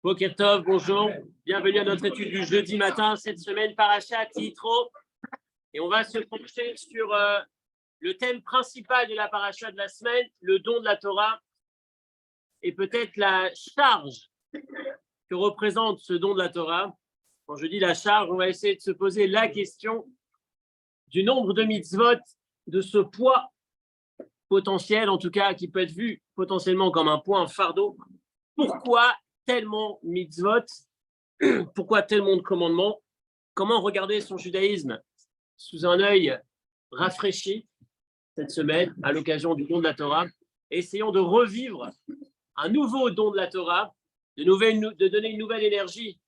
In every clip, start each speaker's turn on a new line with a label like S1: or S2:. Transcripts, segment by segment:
S1: Boker Tov, bonjour. Bienvenue à notre étude du jeudi matin, cette semaine, Parashat Yitro. Et on va se pencher sur le thème principal de la Parashat de la semaine, le don de la Torah, et peut-être la charge que représente ce don de la Torah. Quand je dis la charge, on va essayer de se poser la question du nombre de mitzvot, de ce poids potentiel, en tout cas, qui peut être vu potentiellement comme un poids, un fardeau. Pourquoi tellement mitzvot? Pourquoi tellement de commandements? Comment regarder son judaïsme sous un œil rafraîchi cette semaine à l'occasion du don de la Torah? Essayons de revivre un nouveau don de la Torah, de donner une nouvelle énergie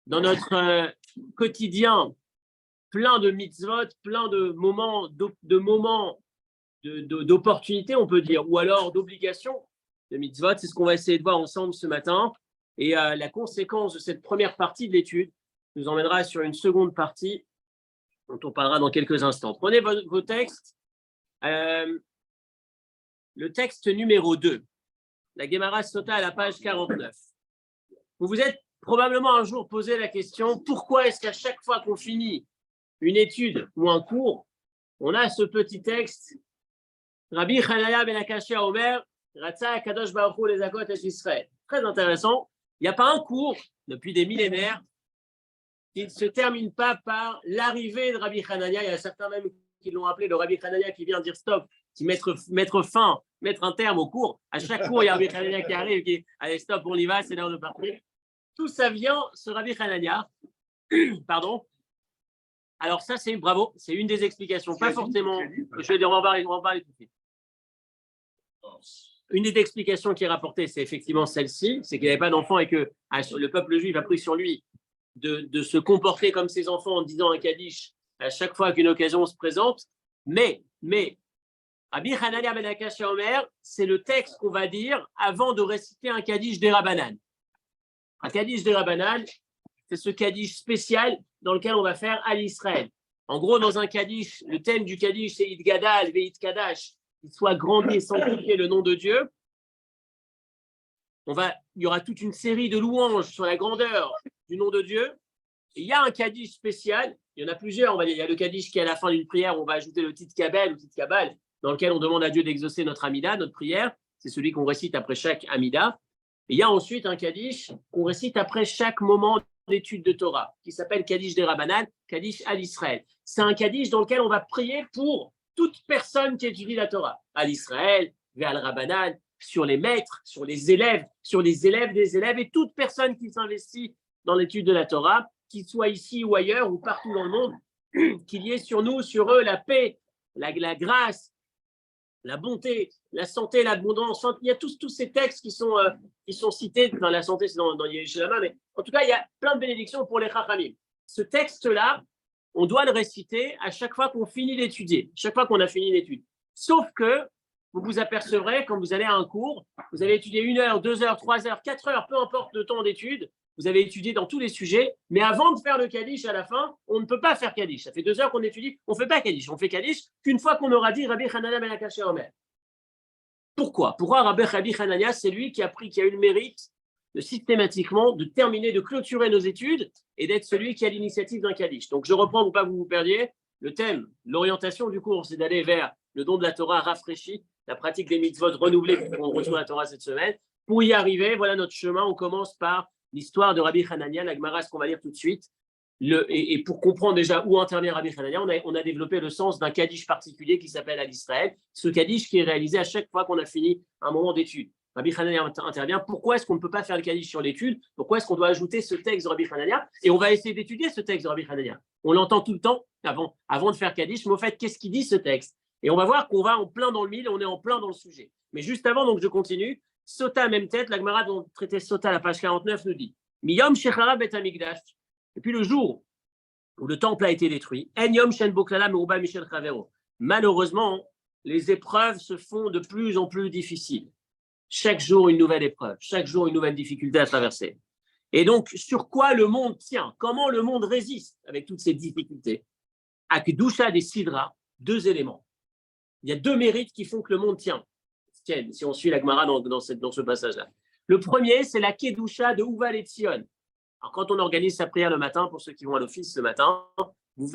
S1: dans notre quotidien plein de mitzvot, plein de moments d'opportunités, on peut dire, ou alors d'obligations de mitzvot. C'est ce qu'on va essayer de voir ensemble ce matin. Et la conséquence de cette première partie de l'étude nous emmènera sur une seconde partie dont on parlera dans quelques instants. Prenez vos textes. Le texte numéro 2, la Gemara Sota à la page 49. Vous vous êtes probablement un jour posé la question, pourquoi est-ce qu'à chaque fois qu'on finit une étude ou un cours, on a ce petit texte, Rabbi Hanania ben Akashia Omer, Ratza Kadosh Baruch Hu les Akot et Israël. Très intéressant. Il n'y a pas un cours depuis des millénaires qui ne se termine pas par l'arrivée de Rabbi Hanania. Il y a certains même qui l'ont appelé le Rabbi Hanania qui vient dire stop, qui mettre un terme au cours. À chaque cours, il y a Rabbi Hanania qui arrive, qui dit allez stop, on y va, c'est l'heure de partir. Tout ça vient, ce Rabbi Hanania, pardon. Alors ça, c'est bravo, c'est une des explications, pas forcément. Je vais dire, on va en parler tout de suite. Une des explications qui est rapportée, c'est effectivement celle-ci, c'est qu'il n'y avait pas d'enfant et que le peuple juif a pris sur lui de se comporter comme ses enfants en disant un kaddish à chaque fois qu'une occasion se présente. Mais, Rabbi Hanania ben Akashia Omer, c'est le texte qu'on va dire avant de réciter un kaddish des Rabbanan. Un kaddish des Rabbanan, c'est ce kaddish spécial dans lequel on va faire à l'Israël. En gros, dans un kaddish, le thème du kaddish, c'est Itgadal, Veit Kadash, qu'il soit grandi et sanctifié le nom de Dieu. Il y aura toute une série de louanges sur la grandeur du nom de Dieu. Et il y a un kaddish spécial, il y en a plusieurs, on va dire. Il y a le kaddish qui est à la fin d'une prière, on va ajouter le tit kabel ou tit kabal, dans lequel on demande à Dieu d'exaucer notre amida, notre prière. C'est celui qu'on récite après chaque amida. Et il y a ensuite un kaddish qu'on récite après chaque moment d'étude de Torah, qui s'appelle Kaddish des Rabbanan, Kaddish à l'Israël. C'est un kaddish dans lequel on va prier pour toute personne qui étudie la Torah, à l'Israël, vers le Rabbanan, sur les maîtres, sur les élèves des élèves et toute personne qui s'investit dans l'étude de la Torah, qu'il soit ici ou ailleurs ou partout dans le monde, qu'il y ait sur nous, sur eux, la paix, la grâce, la bonté, la santé, l'abondance. Il y a tous ces textes qui sont cités. Dans la santé, c'est dans Yeshua, mais en tout cas, il y a plein de bénédictions pour les Chachamim. Ce texte-là, on doit le réciter à chaque fois qu'on finit d'étudier, chaque fois qu'on a fini l'étude. Sauf que vous vous apercevrez, quand vous allez à un cours, vous avez étudié 1 heure, 2 heures, 3 heures, 4 heures, peu importe le temps d'étude, vous avez étudié dans tous les sujets, mais avant de faire le Kaddish à la fin, on ne peut pas faire Kaddish. Ça fait 2 heures qu'on étudie, on ne fait pas Kaddish. On fait Kaddish qu'une fois qu'on aura dit Rabbi Hanania ben Akashia Omer. Pourquoi Rabbi Hanania, c'est lui qui a eu le mérite de systématiquement de terminer, de clôturer nos études et d'être celui qui a l'initiative d'un Kaddish. Donc je reprends pour pas que vous vous perdiez. Le thème, l'orientation du cours, c'est d'aller vers le don de la Torah rafraîchi, la pratique des mitzvot renouvelée pour reçoit la Torah cette semaine. Pour y arriver, voilà notre chemin. On commence par l'histoire de Rabbi Hanania, la Gemara, ce qu'on va lire tout de suite. Et pour comprendre déjà où intervient Rabbi Hanania, on a développé le sens d'un Kaddish particulier qui s'appelle à l'Israël. Ce Kaddish qui est réalisé à chaque fois qu'on a fini un moment d'étude. Rabbi Hanania intervient. Pourquoi est-ce qu'on ne peut pas faire le Kaddish sur l'étude? Pourquoi est-ce qu'on doit ajouter ce texte de Rabbi Hanania? Et on va essayer d'étudier ce texte de Rabbi Hanania. On l'entend tout le temps avant de faire Kaddish, mais au fait, qu'est-ce qu'il dit ce texte? Et on va voir qu'on va en plein dans le mille, on est en plein dans le sujet. Mais juste avant, donc je continue. Sota, même tête, la Gemara dont traité Sota, la page 49, nous dit Miyom Shechara Bet Hamikdash. Depuis le jour où le temple a été détruit, En Yom Shen Boklala Meruba Michel Chavero. Malheureusement, les épreuves se font de plus en plus difficiles. Chaque jour, une nouvelle épreuve, chaque jour, une nouvelle difficulté à traverser. Et donc, sur quoi le monde tient? Comment le monde résiste avec toutes ces difficultés? Akdusha des Sidra, 2 éléments. Il y a 2 mérites qui font que le monde tient. Si on suit la Gemara dans ce passage-là. Le premier, c'est la Kedusha de Uval Etzion. Alors, quand on organise sa prière le matin, pour ceux qui vont à l'office le matin, vous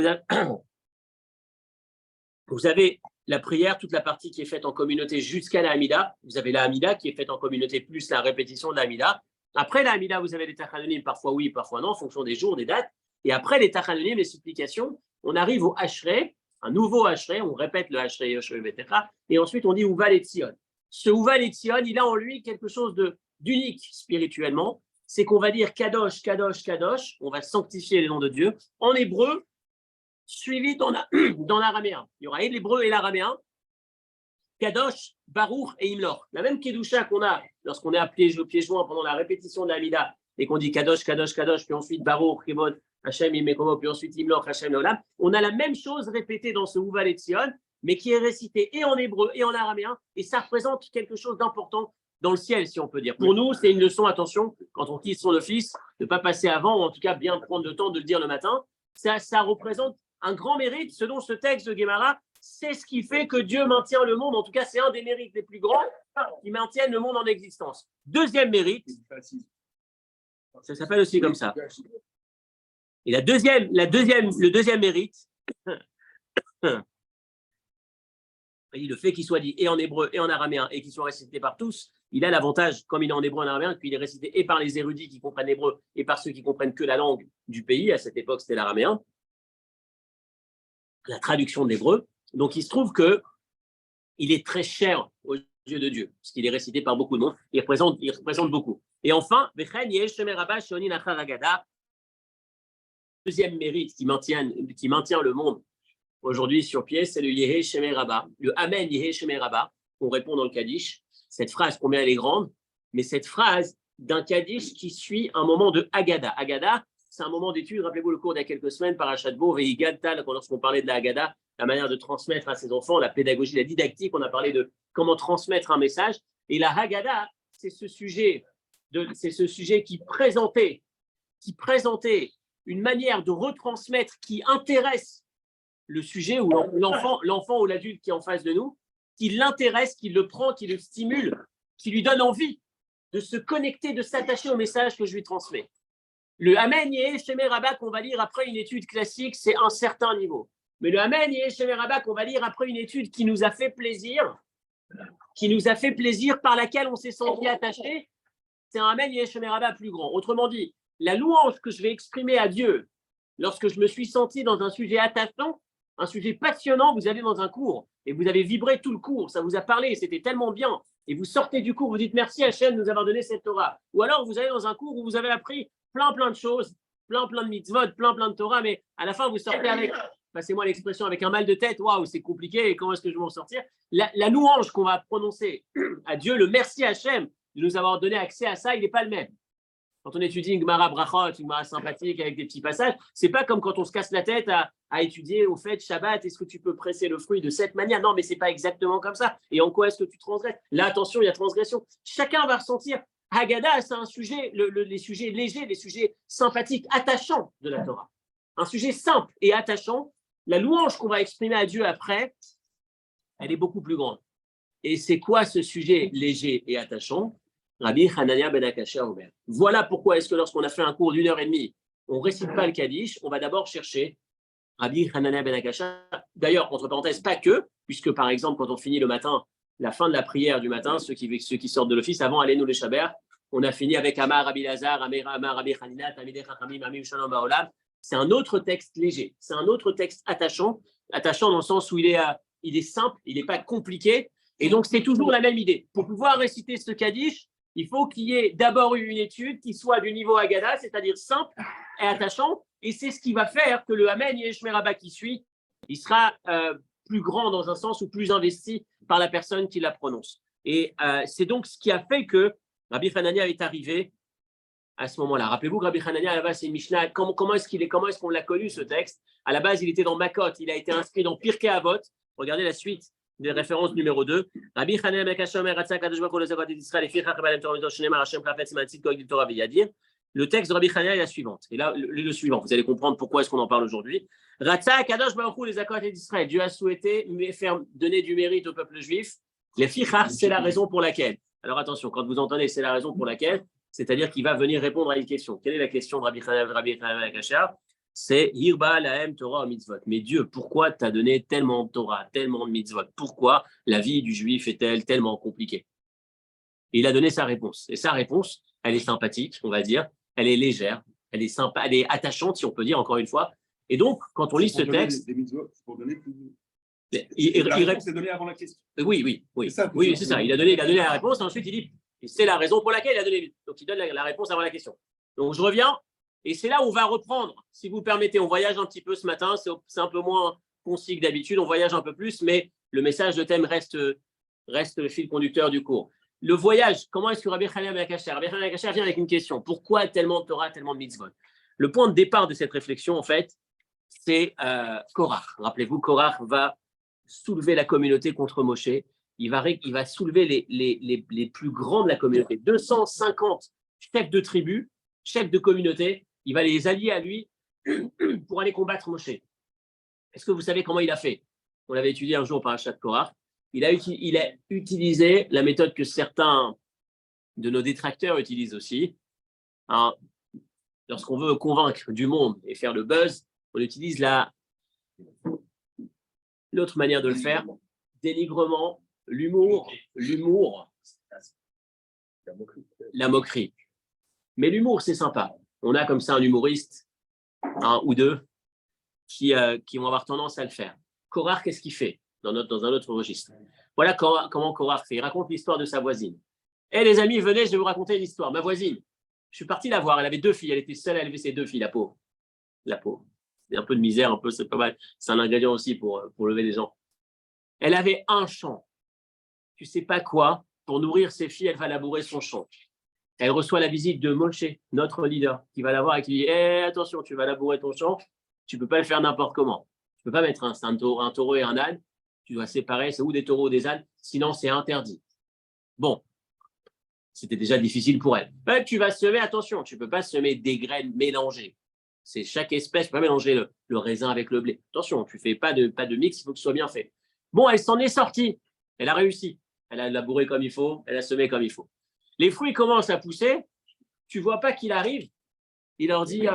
S1: avez la prière, toute la partie qui est faite en communauté jusqu'à la Hamida. Vous avez la Hamida qui est faite en communauté plus la répétition de la Hamida. Après la Hamida, vous avez les Tachanonim, parfois oui, parfois non, en fonction des jours, des dates. Et après les Tachanonim, les supplications, on arrive au Ashrei, un nouveau Ashrei, on répète le Ashrei, et ensuite on dit Uval Etzion. Ce Uval Etzion, il a en lui quelque chose d'unique spirituellement, c'est qu'on va dire Kadosh, Kadosh, Kadosh, on va sanctifier les noms de Dieu, en hébreu, suivi dans l'araméen. Il y aura et l'hébreu et l'araméen, Kadosh, Baruch et Imlor. La même Kedusha qu'on a lorsqu'on est à pieds joints pendant la répétition de la Hamida et qu'on dit Kadosh, Kadosh, Kadosh, puis ensuite Baruch, Kibod, Hashem, Imekomo, puis ensuite Imlor, Hashem, Olam. On a la même chose répétée dans ce Uval Etzion, mais qui est récité et en hébreu et en araméen, et ça représente quelque chose d'important dans le ciel, si on peut dire. Pour nous, c'est une leçon, attention, quand on quitte son office, de ne pas passer avant, ou en tout cas bien prendre le temps de le dire le matin. Ça représente un grand mérite, selon ce texte de Guémara, c'est ce qui fait que Dieu maintient le monde, en tout cas c'est un des mérites les plus grands qui maintiennent le monde en existence. Deuxième mérite, ça s'appelle aussi comme ça. Et le deuxième mérite, le fait qu'il soit dit et en hébreu et en araméen et qu'il soit récité par tous, il a l'avantage, comme il est en hébreu et en araméen, qu'il est récité et par les érudits qui comprennent l'hébreu et par ceux qui comprennent que la langue du pays. À cette époque, c'était l'araméen, la traduction de l'hébreu. Donc, il se trouve qu'il est très cher aux yeux de Dieu, parce qu'il est récité par beaucoup de monde. Il représente beaucoup. Et enfin, deuxième mérite qui maintient le monde aujourd'hui sur pied, c'est le Yehé Shemer Rabba, le Amen Yehé Shemer Rabba, qu'on répond dans le Kaddish. Cette phrase, combien elle est grande, mais cette phrase d'un Kaddish qui suit un moment de Haggadah. Haggadah, c'est un moment d'étude. Rappelez-vous le cours d'il y a quelques semaines, Parashat Bo, Veigadta, lorsqu'on parlait de la Haggadah, la manière de transmettre à ses enfants, la pédagogie, la didactique, on a parlé de comment transmettre un message. Et la Haggadah, c'est ce sujet qui présentait une manière de retransmettre qui intéresse le sujet ou l'enfant ou l'adulte qui est en face de nous, qui l'intéresse, qui le prend, qui le stimule, qui lui donne envie de se connecter, de s'attacher au message que je lui transmets. Le Amen Yehé Shemer Rabba qu'on va lire après une étude classique, c'est un certain niveau. Mais le Amen Yehé Shemer Rabba qu'on va lire après une étude qui nous a fait plaisir, par laquelle on s'est senti attaché, c'est un Amen Yehé Shemer Rabba plus grand. Autrement dit, la louange que je vais exprimer à Dieu lorsque je me suis senti dans un sujet attachant, un sujet passionnant, vous allez dans un cours et vous avez vibré tout le cours, ça vous a parlé, c'était tellement bien. Et vous sortez du cours, vous dites merci Hachem de nous avoir donné cette Torah. Ou alors vous allez dans un cours où vous avez appris plein de choses, plein de mitzvot, plein de Torah, mais à la fin vous sortez avec, passez-moi l'expression, avec un mal de tête, waouh, c'est compliqué, et comment est-ce que je vais m'en sortir? La louange qu'on va prononcer à Dieu, le merci Hachem de nous avoir donné accès à ça, il n'est pas le même. Quand on étudie une Gemara brachot, une Gemara sympathique avec des petits passages, c'est pas comme quand on se casse la tête à étudier au fait Shabbat, est-ce que tu peux presser le fruit de cette manière? Non, mais c'est pas exactement comme ça. Et en quoi est-ce que tu transgresses? Là, attention, il y a transgression. Chacun va ressentir. Haggadah, c'est un sujet, les sujets légers, les sujets sympathiques, attachants de la Torah. Un sujet simple et attachant. La louange qu'on va exprimer à Dieu après, elle est beaucoup plus grande. Et c'est quoi ce sujet léger et attachant? Rabbi Hanania ben Akashia Omer. Voilà pourquoi est-ce que lorsqu'on a fait un cours d'1h30, on ne récite pas le Kaddish, on va d'abord chercher Rabbi Hanania ben Akashia. D'ailleurs, entre parenthèses, pas que, puisque par exemple, quand on finit le matin, la fin de la prière du matin, ceux qui sortent de l'office, avant, allez-nous les Shaber, on a fini avec Amar Rabbi Lazar, Amar Rabbi Hanina, Tamideh Chachamim, Amim Shalom Baolam. C'est un autre texte léger, c'est un autre texte attachant dans le sens où il est simple, il n'est pas compliqué, et donc c'est toujours la même idée. Pour pouvoir réciter ce Kaddish, il faut qu'il y ait d'abord eu une étude qui soit du niveau Haggadah, c'est-à-dire simple et attachant, et c'est ce qui va faire que le Amen Yehé Shemer Rabba qui suit, il sera plus grand dans un sens ou plus investi par la personne qui la prononce. Et c'est donc ce qui a fait que Rabbi Hanania est arrivé à ce moment-là. Rappelez-vous que Rabbi Hanania, à la base, c'est Mishnah. Comment est-ce qu'on l'a connu, ce texte? À la base, il était dans Makot, il a été inscrit dans Pirkei Avot. Regardez la suite des références numéro 2. Rabbi Hanania ben Akashia Omer, Ratzak Kadosh Baruch Hu Lezakat d'Israël, Efi Chacham Alem Torah Mitzvot Shneimar Hashem Chafetz Matzit Koach Torah V'Yadir. Le texte de Rabbi Hanania est la suivante. Et là, le suivant, vous allez comprendre pourquoi est-ce qu'on en parle aujourd'hui. Ratzak Kadosh Baruch Hu Lezakat d'Israël. Dieu a souhaité faire donner du mérite au peuple juif. Les fichar, c'est la raison pour laquelle Alors attention, quand vous entendez c'est la raison pour laquelle, c'est-à-dire qu'il va venir répondre à une question. Quelle est la question de Rabbi Hanan Akashar? C'est Hirba Lahem Torah mitzvot. Mais Dieu, pourquoi t'as donné tellement de Torah, tellement de mitzvot? Pourquoi la vie du juif est-elle tellement compliquée? Et il a donné sa réponse. Et sa réponse, elle est sympathique, on va dire. Elle est légère, elle est sympa, elle est attachante, si on peut dire, encore une fois. Et donc, quand on lit ce texte.
S2: C'est pour donner plus.
S1: La réponse
S2: est donnée avant la question.
S1: Oui. C'est ça. Il a donné la réponse, et ensuite il dit c'est la raison pour laquelle il a donné. Donc il donne la réponse avant la question. Donc je reviens, et c'est là où on va reprendre. Si vous permettez, on voyage un petit peu ce matin, c'est un peu moins concis que d'habitude, on voyage un peu plus, mais le message de thème reste le fil conducteur du cours. Le voyage, comment est-ce que Rabbi Hanan Akashar vient avec une question? Pourquoi tellement de Torah, tellement de mitzvot? Le point de départ de cette réflexion, en fait, c'est Korach. Rappelez-vous, Korach va soulever la communauté contre Moshe. Il va soulever les plus grands de la communauté. 250 chefs de tribus, chefs de communauté. Il va les allier à lui pour aller combattre Moshe. Est-ce que vous savez comment il a fait? On l'avait étudié un jour par Achat Korach. Il a utilisé la méthode que certains de nos détracteurs utilisent aussi. Hein, lorsqu'on veut convaincre du monde et faire le buzz, on utilise l'autre manière de le faire, dénigrement, l'humour, la moquerie. Mais l'humour, c'est sympa. On a comme ça un humoriste, un ou deux, qui vont avoir tendance à le faire. Korach, qu'est-ce qu'il fait dans un autre registre? Voilà comment Korach fait. Il raconte l'histoire de sa voisine. Eh les amis, venez, je vais vous raconter une histoire. Ma voisine, je suis parti la voir. Elle avait 2 filles. Elle était seule à élever ses 2 filles, la pauvre. La pauvre. C'est un peu de misère, c'est pas mal. C'est un ingrédient aussi pour lever les gens. Elle avait un champ. Tu sais pas quoi. Pour nourrir ses filles, elle va labourer son champ. Elle reçoit la visite de Moshe, notre leader, qui va la voir et qui dit attention, tu vas labourer ton champ. Tu peux pas le faire n'importe comment. Tu peux pas mettre un taureau et un âne. Tu dois séparer, c'est ou des taureaux ou des ânes, sinon c'est interdit. Bon, c'était déjà difficile pour elle. Tu vas semer, attention, tu peux pas semer des graines mélangées. C'est chaque espèce, tu peux pas mélanger le raisin avec le blé. Attention, tu fais pas de mix, il faut que ce soit bien fait. Bon, elle s'en est sortie. Elle a réussi. Elle a labouré comme il faut, elle a semé comme il faut. Les fruits commencent à pousser. Tu vois pas qu'il arrive. Il leur dit,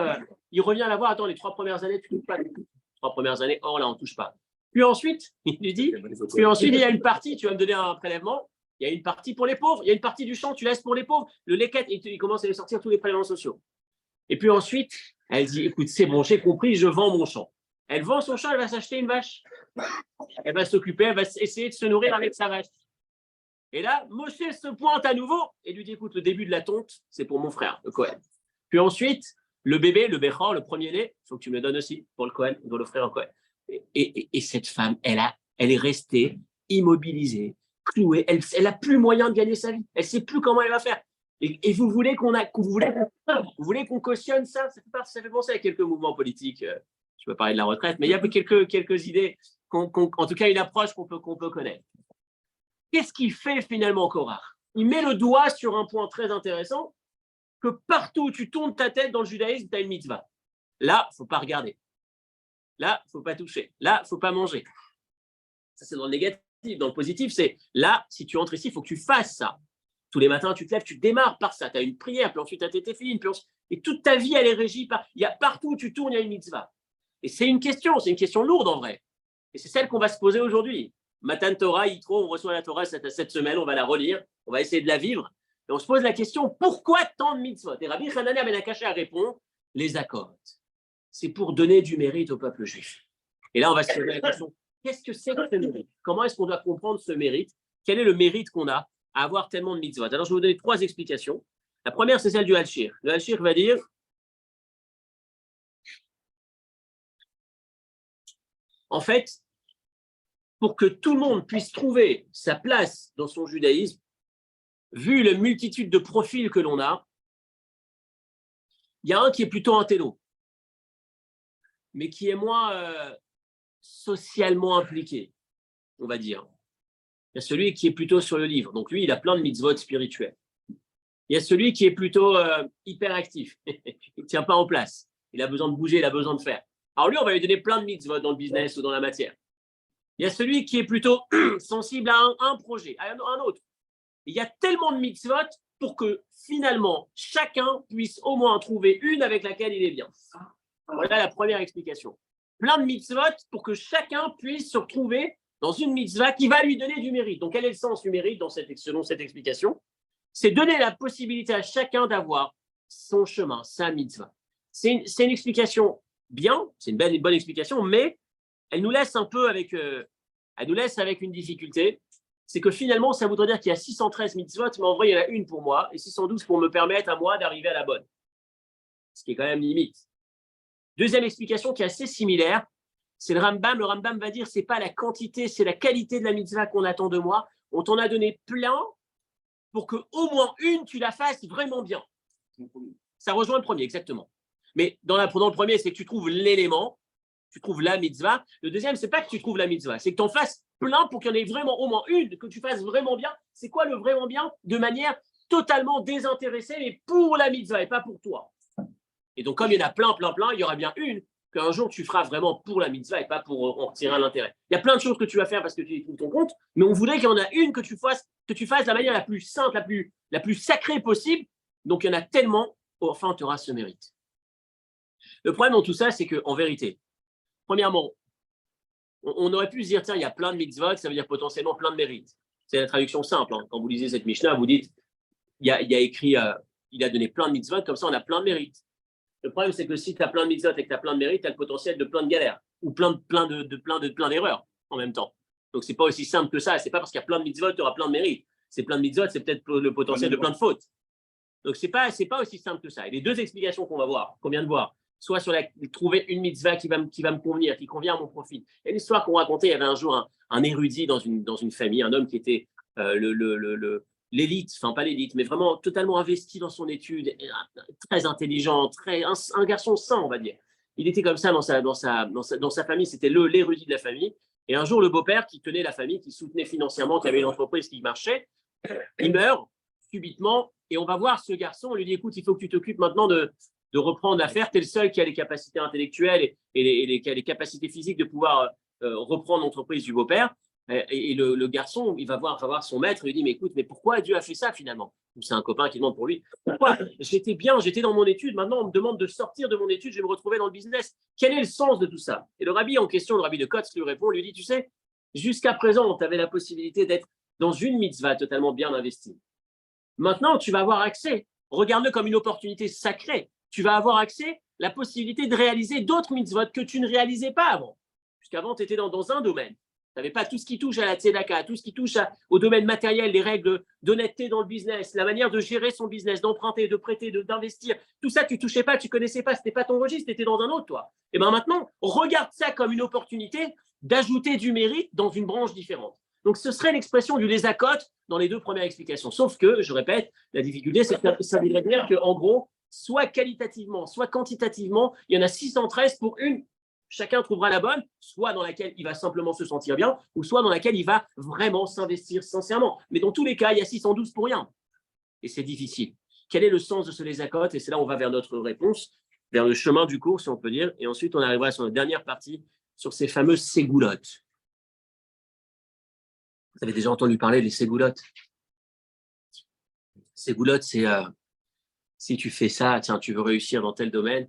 S1: il revient la voir. Attends, les 3 premières années, tu touches pas. Les 3 premières années, oh là, on touche pas. Puis ensuite, il lui dit, il y a une partie, tu vas me donner un prélèvement. Il y a une partie pour les pauvres. Il y a une partie du champ, tu laisses pour les pauvres. Le leket, il commence à lui sortir tous les prélèvements sociaux. Et puis ensuite, elle dit, écoute, c'est bon, j'ai compris, je vends mon champ. Elle vend son champ, elle va s'acheter une vache. Elle va s'occuper, elle va essayer de se nourrir avec sa vache. Et là, Moshe se pointe à nouveau et lui dit, écoute, le début de la tonte, c'est pour mon frère, le Cohen. Puis ensuite, le bébé, le Béchor, le premier-né, il faut que tu me le donnes aussi pour le Cohen, il doit l'offrir au Cohen. Et cette femme, elle est restée immobilisée, clouée. Elle n'a plus moyen de gagner sa vie. Elle ne sait plus comment elle va faire. Et vous voulez qu'on cautionne ça? Ça fait penser à quelques mouvements politiques. Je peux parler de la retraite, mais il y a quelques idées, en tout cas une approche qu'on peut connaître. Qu'est-ce qu'il fait finalement, Korach? Il met le doigt sur un point très intéressant, que partout où tu tournes ta tête dans le judaïsme, tu as une mitzvah. Là, il ne faut pas regarder. Là, il ne faut pas toucher. Là, il ne faut pas manger. Ça, c'est dans le négatif. Dans le positif, c'est là, si tu entres ici, il faut que tu fasses ça. Tous les matins, tu te lèves, tu démarres par ça. Tu as une prière, puis ensuite tu as tes tefilines, et toute ta vie, elle est régie par. Partout où tu tournes, il y a une mitzvah. Et c'est une question lourde en vrai. Et c'est celle qu'on va se poser aujourd'hui. Matan Torah, Yitro, on reçoit la Torah cette semaine, on va la relire, on va essayer de la vivre. Et on se pose la question, pourquoi tant de mitzvot? Et Rabbi Hanania ben Akashar répond, les accords. C'est pour donner du mérite au peuple juif. Et là, on va se poser la question, qu'est-ce que c'est que ce mérite? Comment est-ce qu'on doit comprendre ce mérite? Quel est le mérite qu'on a à avoir tellement de mitzvot? Alors, je vais vous donner 3 explications. La première, c'est celle du Al-Shir. Le Al-Shir va dire, en fait, pour que tout le monde puisse trouver sa place dans son judaïsme, vu la multitude de profils que l'on a, il y a un qui est plutôt un télo, mais qui est moins socialement impliqué, on va dire. Il y a celui qui est plutôt sur le livre. Donc lui, il a plein de mitzvot spirituels. Il y a celui qui est plutôt hyperactif. Il ne tient pas en place. Il a besoin de bouger, il a besoin de faire. Alors lui, on va lui donner plein de mitzvot dans le business ou dans la matière. Il y a celui qui est plutôt sensible à un projet, à un autre. Il y a tellement de mitzvot pour que finalement, chacun puisse au moins en trouver une avec laquelle il est bien. Voilà la première explication. Plein de mitzvot pour que chacun puisse se retrouver dans une mitzvah qui va lui donner du mérite. Donc, quel est le sens du mérite selon cette explication? C'est donner la possibilité à chacun d'avoir son chemin, sa mitzvah. C'est une explication bien, c'est une bonne explication, mais elle nous laisse un peu avec une difficulté. C'est que finalement, ça voudrait dire qu'il y a 613 mitzvot, mais en vrai, il y en a une pour moi et 612 pour me permettre à moi d'arriver à la bonne. Ce qui est quand même limite. Deuxième explication qui est assez similaire, c'est le Rambam. Le Rambam va dire, c'est pas la quantité, c'est la qualité de la mitzvah qu'on attend de moi. On t'en a donné plein pour qu'au moins une, tu la fasses vraiment bien. Ça rejoint le premier, exactement. Mais dans le premier, c'est que tu trouves l'élément, tu trouves la mitzvah. Le deuxième, c'est pas que tu trouves la mitzvah, c'est que tu en fasses plein pour qu'il y en ait vraiment au moins une, que tu fasses vraiment bien. C'est quoi le vraiment bien? De manière totalement désintéressée, mais pour la mitzvah et pas pour toi. Et donc, comme il y en a plein, il y aura bien une qu'un jour tu feras vraiment pour la mitzvah et pas pour en retirer un intérêt. Il y a plein de choses que tu vas faire parce que tu y trouves ton compte, mais on voudrait qu'il y en a une que tu fasses de la manière la plus simple, la plus sacrée possible. Donc, il y en a tellement, enfin, tu auras ce mérite. Le problème dans tout ça, c'est qu'en vérité, premièrement, on aurait pu se dire, tiens, il y a plein de mitzvot, ça veut dire potentiellement plein de mérites. C'est la traduction simple. Hein. Quand vous lisez cette Mishnah, vous dites, il y a écrit, il a donné plein de mitzvot, comme ça on a plein de mérites. Le problème, c'est que si tu as plein de mitzvot et que tu as plein de mérites, tu as le potentiel de plein de galères ou plein d'erreurs en même temps. Donc, ce n'est pas aussi simple que ça. Ce n'est pas parce qu'il y a plein de mitzvot, tu auras plein de mérites. C'est plein de mitzvot, c'est peut-être le potentiel de plein de fautes. Donc, ce n'est pas aussi simple que ça. Et les deux explications qu'on vient de voir, soit sur trouver une mitzvah qui va me convenir, qui convient à mon profil. Il y a une histoire qu'on racontait, il y avait un jour un érudit dans une famille, un homme qui était l'élite, enfin pas l'élite, mais vraiment totalement investi dans son étude, très intelligent, un garçon sain, on va dire. Il était comme ça dans sa famille, c'était l'érudit de la famille. Et un jour, le beau-père qui tenait la famille, qui soutenait financièrement, qui avait une entreprise qui marchait, il meurt subitement. Et on va voir ce garçon, on lui dit, écoute, il faut que tu t'occupes maintenant de reprendre l'affaire. Tu es le seul qui a les capacités intellectuelles et qui a les capacités physiques de pouvoir reprendre l'entreprise du beau-père. Et le garçon, il va voir son maître, il lui dit, mais écoute, mais pourquoi Dieu a fait ça finalement? C'est un copain qui demande pour lui, pourquoi? J'étais bien, j'étais dans mon étude, maintenant on me demande de sortir de mon étude, je vais me retrouver dans le business. Quel est le sens de tout ça? Et le rabbi en question, le rabbi de Kotz, lui répond, lui dit, tu sais, jusqu'à présent, tu avais la possibilité d'être dans une mitzvah totalement bien investie. Maintenant, tu vas avoir accès, regarde-le comme une opportunité sacrée, tu vas avoir accès, la possibilité de réaliser d'autres mitzvot que tu ne réalisais pas avant. Puisqu'avant, tu étais dans un domaine. Tu n'avais pas tout ce qui touche à la tzedaka, tout ce qui touche au domaine matériel, les règles d'honnêteté dans le business, la manière de gérer son business, d'emprunter, de prêter, d'investir. Tout ça, tu ne touchais pas, tu ne connaissais pas, ce n'était pas ton registre, tu étais dans un autre, toi. Et bien maintenant, regarde ça comme une opportunité d'ajouter du mérite dans une branche différente. Donc, ce serait l'expression du lésacote dans les deux premières explications. Sauf que, je répète, la difficulté, c'est que ça voudrait dire qu'en gros, soit qualitativement, soit quantitativement, il y en a 613 pour une. Chacun trouvera la bonne, soit dans laquelle il va simplement se sentir bien, ou soit dans laquelle il va vraiment s'investir sincèrement. Mais dans tous les cas, il y a 612 pour rien. Et c'est difficile. Quel est le sens de ce lésacote? Et c'est là où on va vers notre réponse, vers le chemin du cours, si on peut dire. Et ensuite, on arrivera sur la dernière partie, sur ces fameuses ségoulottes. Vous avez déjà entendu parler des ségoulottes? Ségoulottes, c'est si tu fais ça, tiens, tu veux réussir dans tel domaine,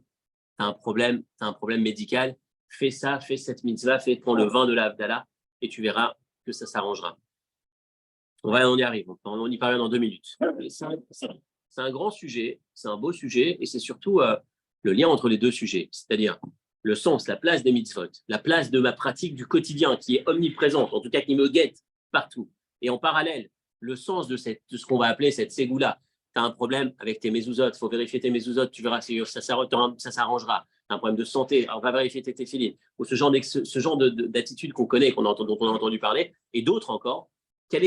S1: tu as un problème médical, fais ça, fais cette mitzvah, prends le vin de la Havdalah et tu verras que ça s'arrangera. On y arrive, on y parle dans 2 minutes. C'est un grand sujet, c'est un beau sujet et c'est surtout le lien entre les deux sujets, c'est-à-dire le sens, la place des mitzvot, la place de ma pratique du quotidien qui est omniprésente, en tout cas qui me guette partout. Et en parallèle, le sens de ce qu'on va appeler cette ségoula. Tu as un problème avec tes mezuzot, il faut vérifier tes mezuzot, tu verras, ça s'arrangera. Tu as un problème de santé, on va vérifier tes téphilines. Ou ce genre d'attitude qu'on connaît, dont on a entendu parler, et d'autres encore.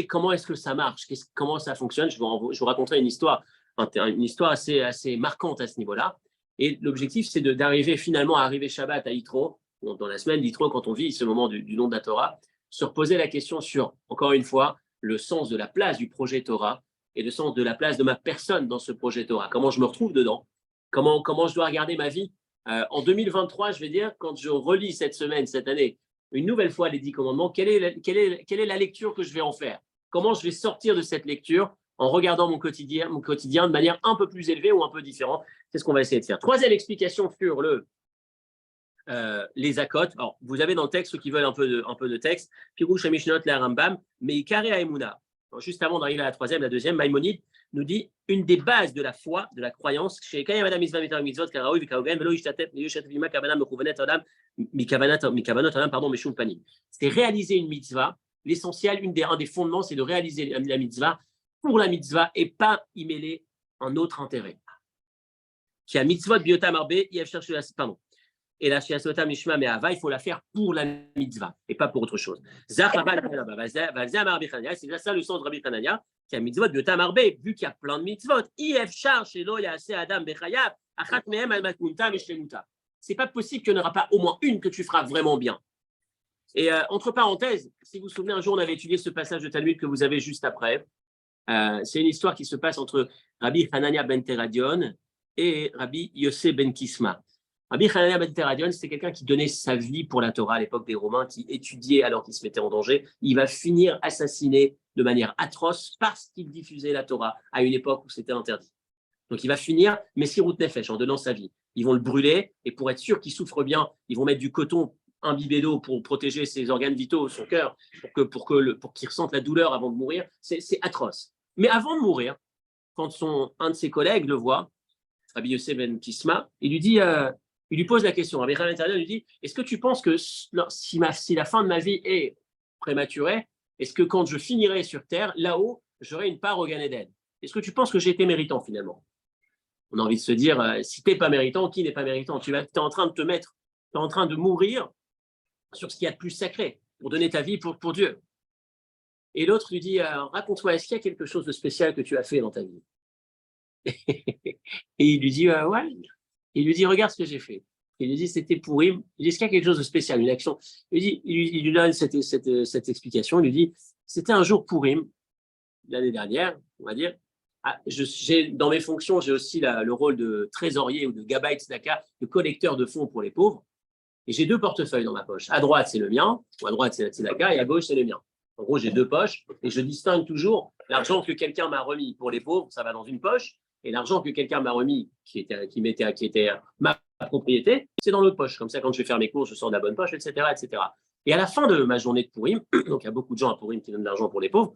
S1: Comment est-ce que ça marche? Comment ça fonctionne? Je vous raconterai une histoire assez marquante à ce niveau-là. Et l'objectif, c'est d'arriver finalement à arriver Shabbat à Yitro, dans la semaine d'Yitro, quand on vit ce moment du nom de la Torah, se reposer la question sur, encore une fois, le sens de la place du projet Torah et le sens de la place de ma personne dans ce projet Torah. Comment je me retrouve dedans? Comment je dois regarder ma vie? En 2023, je vais dire, quand je relis cette année, une nouvelle fois les 10 commandements, quelle est la lecture que je vais en faire? Comment je vais sortir de cette lecture en regardant mon quotidien de manière un peu plus élevée ou un peu différente. C'est ce qu'on va essayer de faire. Troisième explication sur les akot. Alors, vous avez dans le texte, ceux qui veulent un peu de texte, Pirouche Mishnot, la Rambam, mais Ikare Aemuna. Juste avant d'arriver à la troisième, la deuxième, Maïmonide nous dit une des bases de la foi, de la croyance, chez Kayamada Mitzvah Mitzvot, Karaoui, Vikaogen, Velo Ishtatef, Yushatvima, Kavana, Mekuvenet, Adam, Mikavanot, Adam, pardon, Meshul Panim. C'est réaliser une mitzvah. L'essentiel, un des fondements, c'est de réaliser la mitzvah pour la mitzvah et pas y mêler un autre intérêt. Qui a mitzvot biotam arbe, pardon. Et la shiasota mishma me'ava, il faut la faire pour la mitzvah et pas pour autre chose. C'est ça le sens de Rabbi Hanania, qui a mitzvot biotam arbe, vu qu'il y a plein de mitzvot. C'est pas possible qu'il n'y en aura pas au moins une que tu feras vraiment bien. Et entre parenthèses, si vous vous souvenez, un jour on avait étudié ce passage de Talmud que vous avez juste après. C'est une histoire qui se passe entre Rabbi Hanania ben Teradion et Rabbi Yossé ben Kisma. Rabbi Hanania ben Teradion, c'était quelqu'un qui donnait sa vie pour la Torah à l'époque des Romains, qui étudiait alors qu'il se mettait en danger. Il va finir assassiné de manière atroce parce qu'il diffusait la Torah à une époque où c'était interdit. Donc il va finir Messirut Nefesh en donnant sa vie. Ils vont le brûler et pour être sûr qu'il souffre bien, ils vont mettre du coton imbibé d'eau pour protéger ses organes vitaux, son cœur, pour qu'il ressente la douleur avant de mourir. C'est atroce. Mais avant de mourir, quand un de ses collègues le voit, Rabbi Yossé ben Kisma, il lui pose la question. Rabbi Hanania lui dit, est-ce que tu penses que si la fin de ma vie est prématurée, est-ce que quand je finirai sur terre, là-haut, j'aurai une part au Gan Eden? Est-ce que tu penses que j'ai été méritant finalement? On a envie de se dire, si tu n'es pas méritant, qui n'est pas méritant? Tu es en train de te mettre, tu es en train de mourir sur ce qu'il y a de plus sacré, pour donner ta vie pour Dieu. Et l'autre lui dit, raconte-moi, est-ce qu'il y a quelque chose de spécial que tu as fait dans ta vie? Et il lui dit, ouais. Il lui dit, regarde ce que j'ai fait. Il lui dit, c'était pour Purim. Il dit, est-ce qu'il y a quelque chose de spécial, une action? Il lui donne cette explication. Il lui dit, c'était un jour pour Purim, l'année dernière, on va dire. Dans mes fonctions, j'ai aussi le rôle de trésorier ou de Gabbai Tzedaka, de collecteur de fonds pour les pauvres. Et j'ai deux portefeuilles dans ma poche. À droite, c'est le mien, ou à droite, c'est la Tzedaka, et à gauche, c'est le mien. En gros, j'ai deux poches, et je distingue toujours l'argent que quelqu'un m'a remis pour les pauvres, ça va dans une poche, et l'argent que quelqu'un m'a remis, qui était ma propriété, c'est dans l'autre poche. Comme ça, quand je vais faire mes courses, je sors de la bonne poche, etc., etc. Et à la fin de ma journée de Purim, donc il y a beaucoup de gens à Purim qui donnent de l'argent pour les pauvres,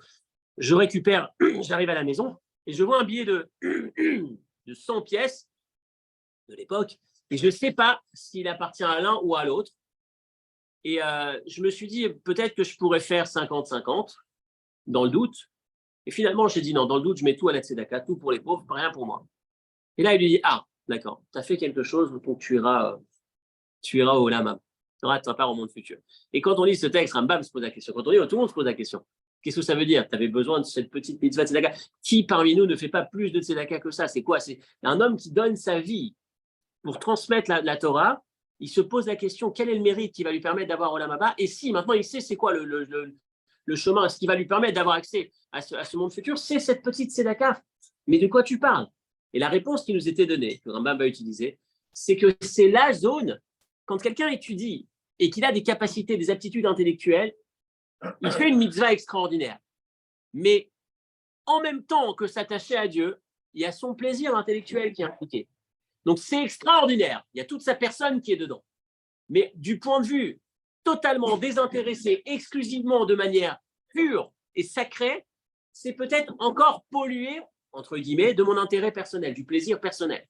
S1: j'arrive à la maison, et je vois un billet de 100 pièces de l'époque, et je ne sais pas s'il appartient à l'un ou à l'autre. Et je me suis dit, peut-être que je pourrais faire 50-50, dans le doute. Et finalement, j'ai dit non, dans le doute, je mets tout à la tzedaka, tout pour les pauvres, pas rien pour moi. Et là, il lui dit, ah, d'accord, tu as fait quelque chose, donc tu iras au Lama. Tu auras ta part au monde futur. Et quand on lit ce texte, Rambam se pose la question. Quand on lit, tout le monde se pose la question. Qu'est-ce que ça veut dire? Tu avais besoin de cette petite mitzvah tzedaka. Qui parmi nous ne fait pas plus de tzedaka que ça? C'est quoi? C'est un homme qui donne sa vie pour transmettre la Torah. Il se pose la question, quel est le mérite qui va lui permettre d'avoir Olam Haba? Et si maintenant il sait c'est quoi le chemin, ce qui va lui permettre d'avoir accès à ce monde futur, c'est cette petite tzedaka. Mais de quoi tu parles? Et la réponse qui nous était donnée, que Rambam va utiliser, c'est que c'est la zone, quand quelqu'un étudie et qu'il a des capacités, des aptitudes intellectuelles, il fait une mitzvah extraordinaire. Mais en même temps que s'attacher à Dieu, il y a son plaisir intellectuel qui est impliqué. Donc c'est extraordinaire, il y a toute sa personne qui est dedans. Mais du point de vue totalement désintéressé, exclusivement de manière pure et sacrée, c'est peut-être encore pollué, entre guillemets, de mon intérêt personnel, du plaisir personnel.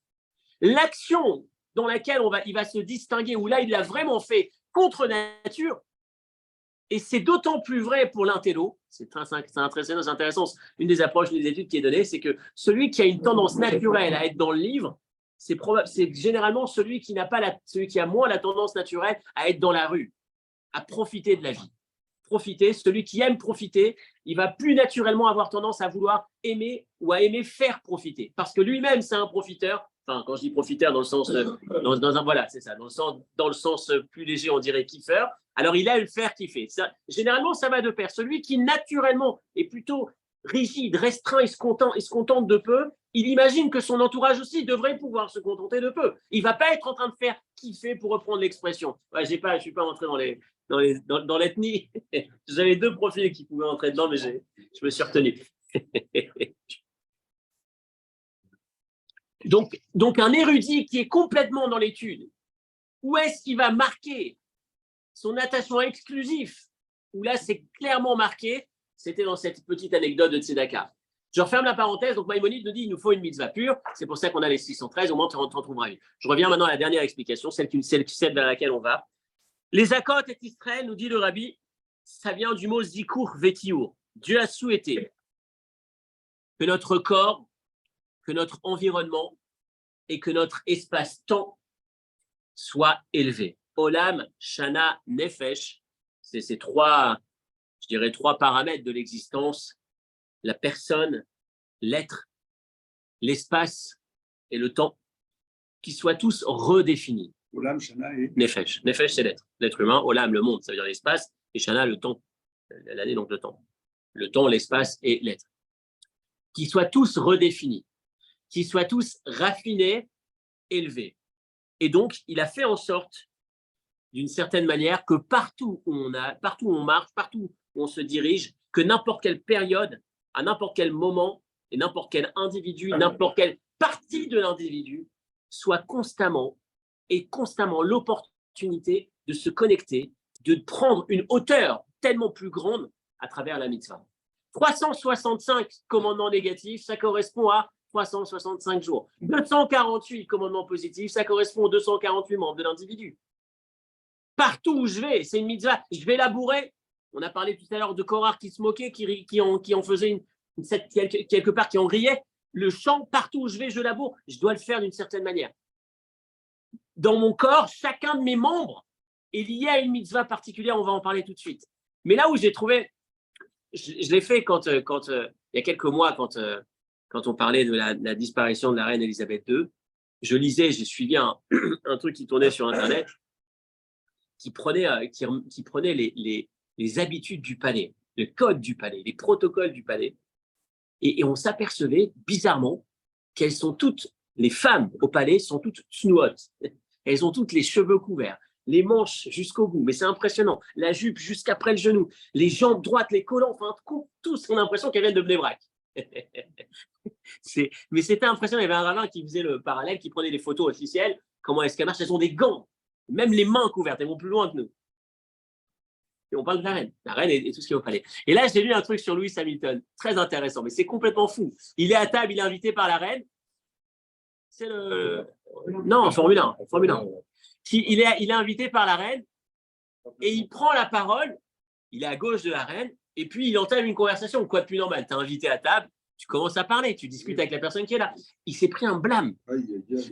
S1: L'action dans laquelle il va se distinguer, où là il l'a vraiment fait contre nature, et c'est d'autant plus vrai pour l'intello, c'est intéressant, une des approches, une des études qui est donnée, c'est que celui qui a une tendance naturelle à être dans le livre, c'est généralement celui qui a moins la tendance naturelle à être dans la rue, à profiter de la vie. Celui qui aime profiter, il va plus naturellement avoir tendance à vouloir aimer ou à aimer faire profiter. Parce que lui-même, c'est un profiteur. Enfin, quand je dis profiteur, dans le sens, voilà, c'est ça, dans le sens plus léger, on dirait kiffeur. Alors, il aime faire kiffer. Généralement, ça va de pair. Celui qui naturellement est plutôt rigide, restreint, il se contente de peu, il imagine que son entourage aussi devrait pouvoir se contenter de peu. Il ne va pas être en train de faire kiffer, pour reprendre l'expression. Ouais, je ne suis pas entré dans l'ethnie. J'avais deux profils qui pouvaient entrer dedans, mais je me suis retenu. Donc un érudit qui est complètement dans l'étude, où est-ce qu'il va marquer son attachement exclusif? Où là, c'est clairement marqué, c'était dans cette petite anecdote de Tzedaka. Je referme la parenthèse, donc Maïmonide nous dit qu'il nous faut une mitzvah pure, c'est pour ça qu'on a les 613, au moins tu en trouveras une. Je reviens maintenant à la dernière explication, celle vers laquelle on va. Les Zakot et Israël, nous dit le Rabbi, ça vient du mot Zikour Vetiour. Dieu a souhaité que notre corps, que notre environnement et que notre espace-temps soient élevés. Olam, Shana, Nefesh, c'est ces trois paramètres de l'existence, la personne, l'être, l'espace et le temps, qui soient tous redéfinis.
S2: Olam, Shana et
S1: Nefesh. Nefesh, c'est l'être humain. Olam, le monde, ça veut dire l'espace. Et Shana, le temps. L'année, donc le temps. Le temps, l'espace et l'être. Qui soient tous redéfinis. Qui soient tous raffinés, élevés. Et donc, il a fait en sorte, d'une certaine manière, que partout où on marche, partout où on se dirige, que n'importe quelle période, à n'importe quel moment, et n'importe quel individu, n'importe quelle partie de l'individu, soit constamment l'opportunité de se connecter, de prendre une hauteur tellement plus grande à travers la mitzvah. 365 commandements négatifs, ça correspond à 365 jours. 248 commandements positifs, ça correspond aux 248 membres de l'individu. Partout où je vais, c'est une mitzvah. Je vais labourer. On a parlé tout à l'heure de Korach qui se moquait, qui en faisait quelque part, qui en riait. Le champ, partout où je vais, je laboure. Je dois le faire d'une certaine manière. Dans mon corps, chacun de mes membres est lié à une mitzvah particulière. On va en parler tout de suite. Mais là où j'ai trouvé, je l'ai fait quand il y a quelques mois, quand on parlait de la disparition de la reine Elisabeth II, j'ai suivi un truc qui tournait sur Internet, qui prenait les habitudes du palais, le code du palais, les protocoles du palais, et on s'apercevait bizarrement qu'elles sont toutes, les femmes au palais sont toutes snouottes. Elles ont toutes les cheveux couverts, les manches jusqu'au bout, mais c'est impressionnant, la jupe jusqu'après le genou, les jambes droites, les collants, enfin, tous ont l'impression qu'elles viennent de Bnei Brak. Mais c'était impressionnant, il y avait un rabbin qui faisait le parallèle, qui prenait les photos officielles, comment est-ce qu'elles marchent, elles ont des gants, même les mains couvertes, elles vont plus loin que nous. Et on parle de la reine et tout ce qui est au palais. Et là, j'ai lu un truc sur Lewis Hamilton, très intéressant, mais c'est complètement fou. Il est à table, il est invité par la reine, c'est le... Non, Formule 1. Il est invité par la reine et il prend la parole, il est à gauche de la reine, et puis il entame une conversation. Quoi de plus normal? Tu es invité à table, tu commences à parler, tu discutes avec la personne qui est là. Il s'est pris un blâme.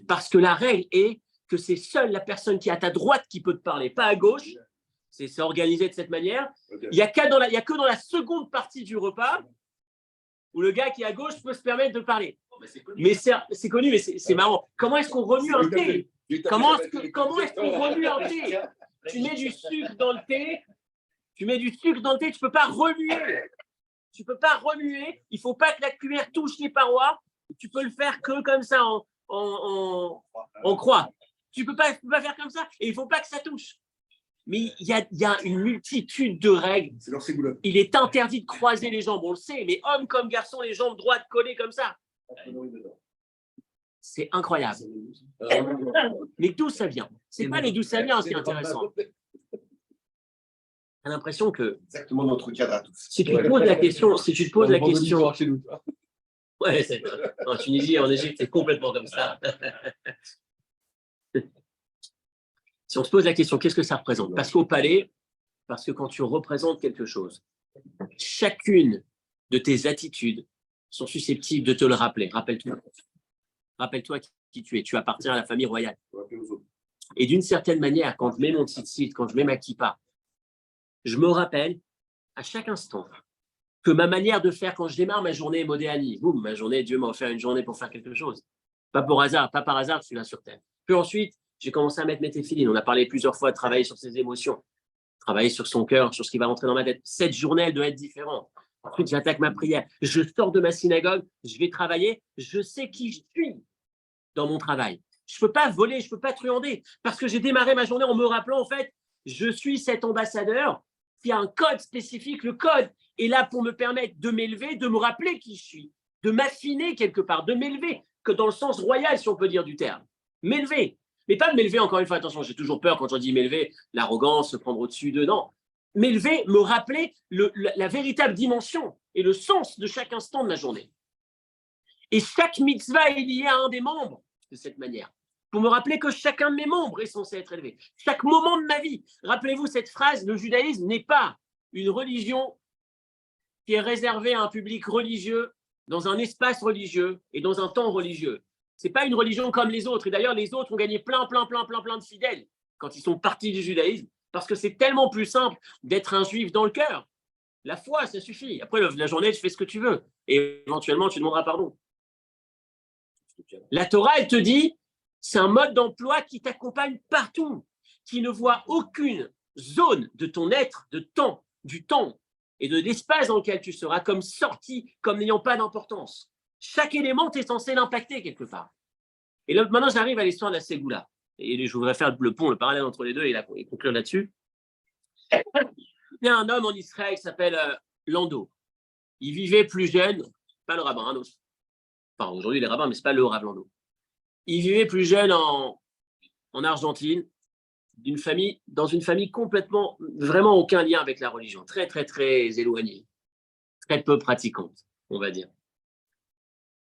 S1: Parce que la règle est que c'est seule la personne qui est à ta droite qui peut te parler, pas à gauche. C'est organisé de cette manière. Il n'y a que dans la seconde partie du repas où le gars qui est à gauche peut se permettre de parler. Mais c'est connu, mais c'est marrant. Comment est-ce qu'on remue un thé? Comment est-ce qu'on remue un thé? Tu mets du sucre dans le thé, tu ne peux pas remuer. Tu ne peux pas remuer. Il ne faut pas que la cuillère touche les parois. Tu peux le faire que comme ça en croix. Tu ne peux pas faire comme ça et il ne faut pas que ça touche. Mais il y a une multitude de règles. Il est interdit de croiser les jambes, on le sait, mais hommes comme garçons, les jambes droites collées comme ça. C'est incroyable. Mais d'où ça vient? C'est pas les d'où ça vient, c'est intéressant. J'ai l'impression que
S2: exactement notre cadre à tous.
S1: Si tu te poses la question, ouais, en Tunisie, en Égypte, c'est complètement comme ça. Si on se pose la question, qu'est-ce que ça représente? Parce qu'au palais, parce que quand tu représentes quelque chose, chacune de tes attitudes sont susceptibles de te le rappeler. Rappelle-toi qui tu es. Tu appartiens à la famille royale. Et d'une certaine manière, quand je mets mon tzitzit, quand je mets ma kippa, je me rappelle à chaque instant que ma manière de faire quand je démarre ma journée est modéani. Boum, ma journée, Dieu m'a offert une journée pour faire quelque chose. Pas par hasard, je suis là sur Terre. Puis ensuite, j'ai commencé à mettre mes téphilines. On a parlé plusieurs fois de travailler sur ses émotions, travailler sur son cœur, sur ce qui va rentrer dans ma tête. Cette journée, elle doit être différente. Ensuite, j'attaque ma prière. Je sors de ma synagogue, je vais travailler. Je sais qui je suis dans mon travail. Je ne peux pas voler, je ne peux pas truander. Parce que j'ai démarré ma journée en me rappelant, en fait, je suis cet ambassadeur qui a un code spécifique. Le code est là pour me permettre de m'élever, de me rappeler qui je suis, de m'affiner quelque part, de m'élever. que dans le sens royal, si on peut dire du terme. M'élever. Mais pas m'élever, encore une fois, attention, j'ai toujours peur quand je dis m'élever, l'arrogance, se prendre au-dessus de, non. M'élever, me rappeler la véritable dimension et le sens de chaque instant de la journée. Et chaque mitzvah est lié à un des membres de cette manière. Pour me rappeler que chacun de mes membres est censé être élevé. Chaque moment de ma vie. Rappelez-vous cette phrase, le judaïsme n'est pas une religion qui est réservée à un public religieux, dans un espace religieux et dans un temps religieux. Ce n'est pas une religion comme les autres. Et d'ailleurs, les autres ont gagné plein de fidèles quand ils sont partis du judaïsme, parce que c'est tellement plus simple d'être un juif dans le cœur. La foi, ça suffit. Après, la journée, tu fais ce que tu veux. Et éventuellement, tu demanderas pardon. La Torah, elle te dit, c'est un mode d'emploi qui t'accompagne partout, qui ne voit aucune zone de ton être, de temps, du temps et de l'espace dans lequel tu seras comme sorti, comme n'ayant pas d'importance. Chaque élément, tu es censé l'impacter quelque part. Et là, maintenant, j'arrive à l'histoire de la Ségoula. Et je voudrais faire le pont, le parallèle entre les deux et conclure là-dessus. Il y a un homme en Israël qui s'appelle Lando. Il vivait plus jeune, pas le rabbin, hein, enfin aujourd'hui les rabbins, mais ce n'est pas le rabbin Lando. Il vivait plus jeune en Argentine, dans une famille complètement, vraiment aucun lien avec la religion, très éloignée, très peu pratiquante, on va dire.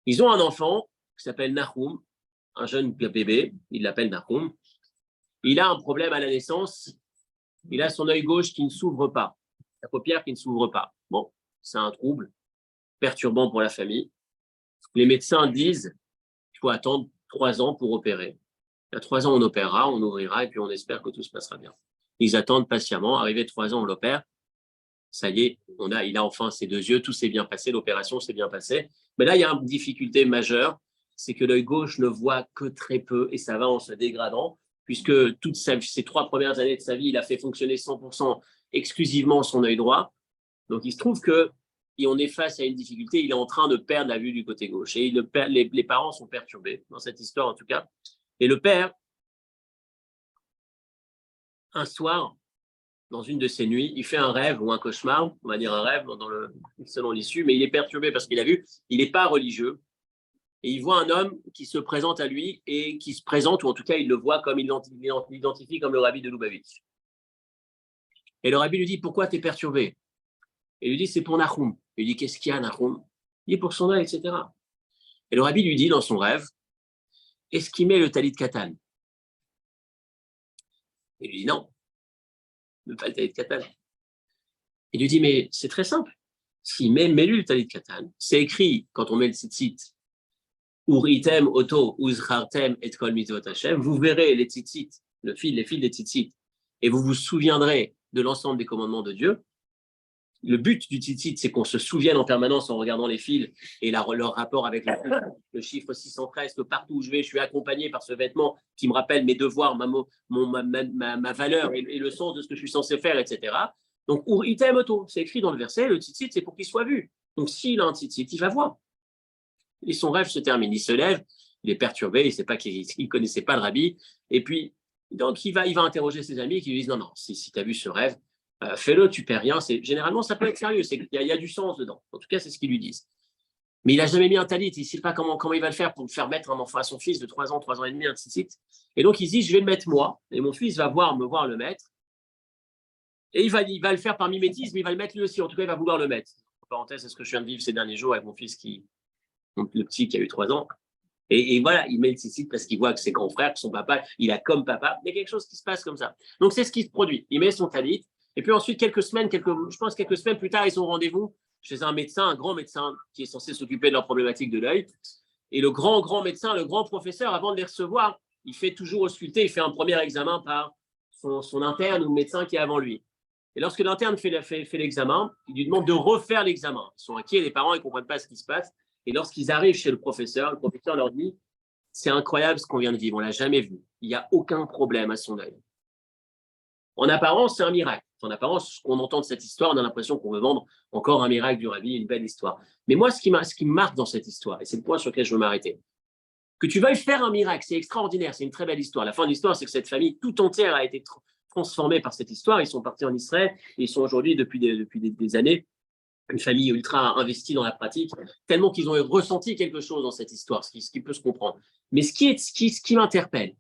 S1: Ils ont un enfant qui s'appelle Nahum, un jeune bébé, il l'appelle Nahum. Il a un problème à la naissance, il a son œil gauche qui ne s'ouvre pas, la paupière qui ne s'ouvre pas. Bon, c'est un trouble perturbant pour la famille. Les médecins disent qu'il faut attendre 3 ans pour opérer. Il y a 3 ans, on opérera, on ouvrira et puis on espère que tout se passera bien. Ils attendent patiemment. Arrivé 3 ans, on l'opère. Ça y est, il a enfin ses 2 yeux, tout s'est bien passé, l'opération s'est bien passée. Mais là, il y a une difficulté majeure, c'est que l'œil gauche ne voit que très peu et ça va en se dégradant, puisque toutes ces 3 premières années de sa vie, il a fait fonctionner 100% exclusivement son œil droit. Donc, il se trouve qu'on est face à une difficulté, il est en train de perdre la vue du côté gauche. Et les parents sont perturbés, dans cette histoire en tout cas. Et le père, un soir, dans une de ses nuits, il fait un rêve ou un cauchemar, on va dire un rêve selon l'issue, mais il est perturbé parce qu'il a vu, il n'est pas religieux. Et il voit un homme qui se présente à lui et qui se présente, ou en tout cas il le voit comme il l'identifie comme le rabbi de Lubavitch. Et le rabbi lui dit, pourquoi tu es perturbé? Et il lui dit, c'est pour Nahum. Il lui dit, qu'est-ce qu'il y a, Nahum? Il dit, pour son œil, etc. Et le rabbi lui dit dans son rêve, est-ce qu'il met le talit katan? Il lui dit, non, pas le talit katan. Il lui dit, mais c'est très simple. S'il mets-lui le talit katan, c'est écrit, quand on met le tzitzit, Uritem oto uzchartem et kol mitzvot Hashem, vous verrez les tzitzit, les fils des tzitzit, et vous vous souviendrez de l'ensemble des commandements de Dieu. Le but du tzitzit, c'est qu'on se souvienne en permanence en regardant les fils et leur rapport avec le chiffre 613, que partout où je vais, je suis accompagné par ce vêtement qui me rappelle mes devoirs, ma valeur et le sens de ce que je suis censé faire, etc. Donc, Uritem oto, c'est écrit dans le verset, le tzitzit, c'est pour qu'il soit vu. Donc, s'il a un tzitzit, il va voir. Et son rêve se termine. Il se lève, il est perturbé, il ne sait pas qu'il ne connaissait pas le rabbi. Et puis, donc, il va interroger ses amis qui lui disent non, si tu as vu ce rêve, fais-le, tu ne perds rien. Généralement, ça peut être sérieux, il y a du sens dedans. En tout cas, c'est ce qu'ils lui disent. Mais il n'a jamais mis un talit, il ne sait pas comment il va le faire pour faire mettre un enfant à son fils de 3 ans et demi, un tzitzit. Et donc, il se dit je vais le mettre moi, et mon fils va me voir le mettre. Et il va le faire par mimétisme, il va le mettre lui aussi. En tout cas, il va vouloir le mettre. En parenthèse, c'est ce que je viens de vivre ces derniers jours avec mon fils le petit qui a eu 3 ans. Et voilà, il met le tzitzit parce qu'il voit que ses grands frères, que son papa, il a comme papa. Il y a quelque chose qui se passe comme ça. Donc, c'est ce qui se produit. Il met son talit. Et puis ensuite, quelques semaines plus tard, ils ont rendez-vous chez un médecin, un grand médecin qui est censé s'occuper de leur problématique de l'œil. Et le grand médecin, le grand professeur, avant de les recevoir, il fait toujours ausculter, il fait un premier examen par son interne ou le médecin qui est avant lui. Et lorsque l'interne fait l'examen, il lui demande de refaire l'examen. Ils sont inquiets, les parents, ils ne comprennent pas ce qui se passe. Et lorsqu'ils arrivent chez le professeur leur dit « C'est incroyable ce qu'on vient de vivre, on ne l'a jamais vu. Il n'y a aucun problème à son œil. » En apparence, c'est un miracle. En apparence, ce qu'on entend de cette histoire, on a l'impression qu'on veut vendre encore un miracle du rabbi, une belle histoire. Mais moi, ce qui me marque dans cette histoire, et c'est le point sur lequel je veux m'arrêter, que tu veuilles faire un miracle, c'est extraordinaire, c'est une très belle histoire. La fin de l'histoire, c'est que cette famille tout entière a été transformée par cette histoire. Ils sont partis en Israël et ils sont aujourd'hui, depuis des années, une famille ultra investie dans la pratique, tellement qu'ils ont ressenti quelque chose dans cette histoire, ce qui peut se comprendre. Mais ce qui m'interpelle,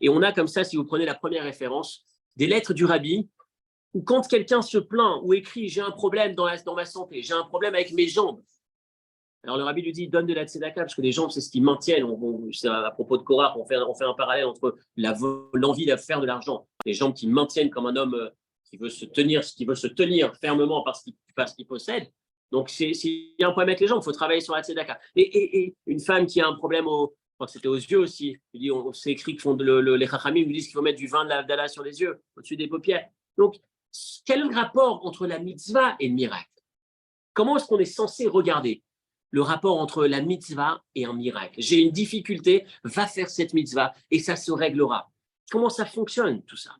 S1: et on a comme ça, si vous prenez la première référence, des lettres du rabbi, où quand quelqu'un se plaint ou écrit « j'ai un problème dans ma santé, j'ai un problème avec mes jambes », alors le rabbi lui dit « donne de la tzedaka » parce que les jambes, c'est ce qui maintiennent. C'est à propos de Korach, on fait un parallèle entre l'envie de faire de l'argent, les jambes qui maintiennent comme un homme qui veut se tenir fermement parce qu'il possède. Donc, s'il y a un problème avec les jambes, il faut travailler sur la tzedaka. Et une femme qui a un problème je crois que c'était aux yeux aussi. C'est écrit que les chachamim nous disent qu'il faut mettre du vin de l'Avdala sur les yeux, au-dessus des paupières. Donc, quel est le rapport entre la mitzvah et le miracle? Comment est-ce qu'on est censé regarder le rapport entre la mitzvah et un miracle? J'ai une difficulté, va faire cette mitzvah et ça se réglera. Comment ça fonctionne tout ça?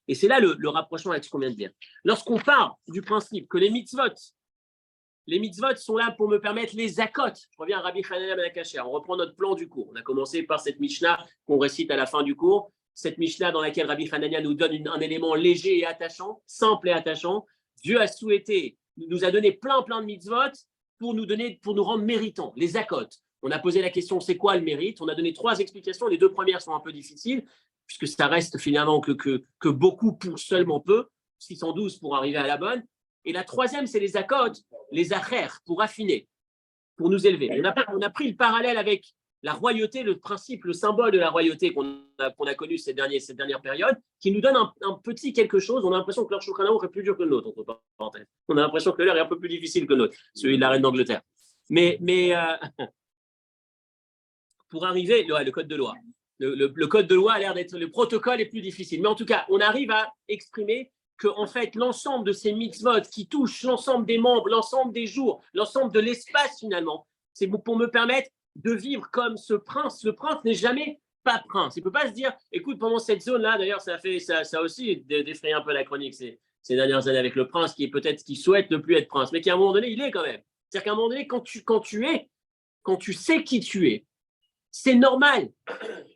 S1: Et c'est là le rapprochement avec ce qu'on vient de dire. Lorsqu'on part du principe que les mitzvot sont là pour me permettre les akot. Je reviens à Rabbi Hanania ben Akacher. On reprend notre plan du cours. On a commencé par cette Mishnah qu'on récite à la fin du cours. Cette Mishnah dans laquelle Rabbi Hanania nous donne un élément léger et attachant, simple et attachant. Dieu a souhaité, nous a donné plein de mitzvot pour nous rendre méritants, les akot. On a posé la question, c'est quoi le mérite? On a donné 3 explications. Les 2 premières sont un peu difficiles, puisque ça reste finalement que beaucoup pour seulement peu, 612 pour arriver à la bonne. Et la 3e, c'est les akot, les acher, pour affiner, pour nous élever. On a pris le parallèle avec la royauté, le principe, le symbole de la royauté qu'on a connu cette dernière période, qui nous donne un petit quelque chose. On a l'impression que leur Shulchan Aruch est plus dur que le nôtre, entre parenthèses. On a l'impression que leur est un peu plus difficile que le nôtre, celui de la reine d'Angleterre. Mais pour arriver, le code de loi. Le code de loi a l'air d'être, le protocole est plus difficile. Mais en tout cas, on arrive à exprimer que en fait, l'ensemble de ces mitzvot qui touchent l'ensemble des membres, l'ensemble des jours, l'ensemble de l'espace finalement, c'est pour me permettre de vivre comme ce prince. Le prince n'est jamais pas prince. Il ne peut pas se dire, écoute, pendant cette zone-là, d'ailleurs, ça a aussi défrayé un peu la chronique ces dernières années avec le prince qui souhaite ne plus être prince, mais qui à un moment donné, il est quand même. C'est-à-dire qu'à un moment donné, quand tu sais qui tu es, c'est normal.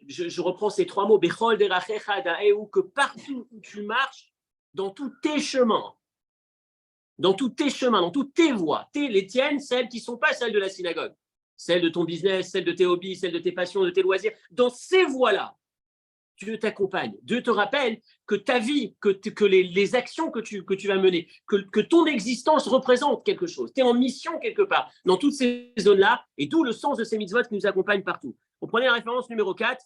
S1: Je reprends ces 3 mots, Bechol derachecha da'eu, que partout où tu marches, dans tous tes chemins, dans toutes tes voies, les tiennes, celles qui ne sont pas celles de la synagogue, celles de ton business, celles de tes hobbies, celles de tes passions, de tes loisirs, dans ces voies-là, Dieu t'accompagne. Dieu te rappelle que ta vie, que les actions que tu vas mener, que ton existence représente quelque chose. Tu es en mission quelque part, dans toutes ces zones-là, et d'où le sens de ces mitzvot qui nous accompagnent partout. On prenait la référence numéro 4.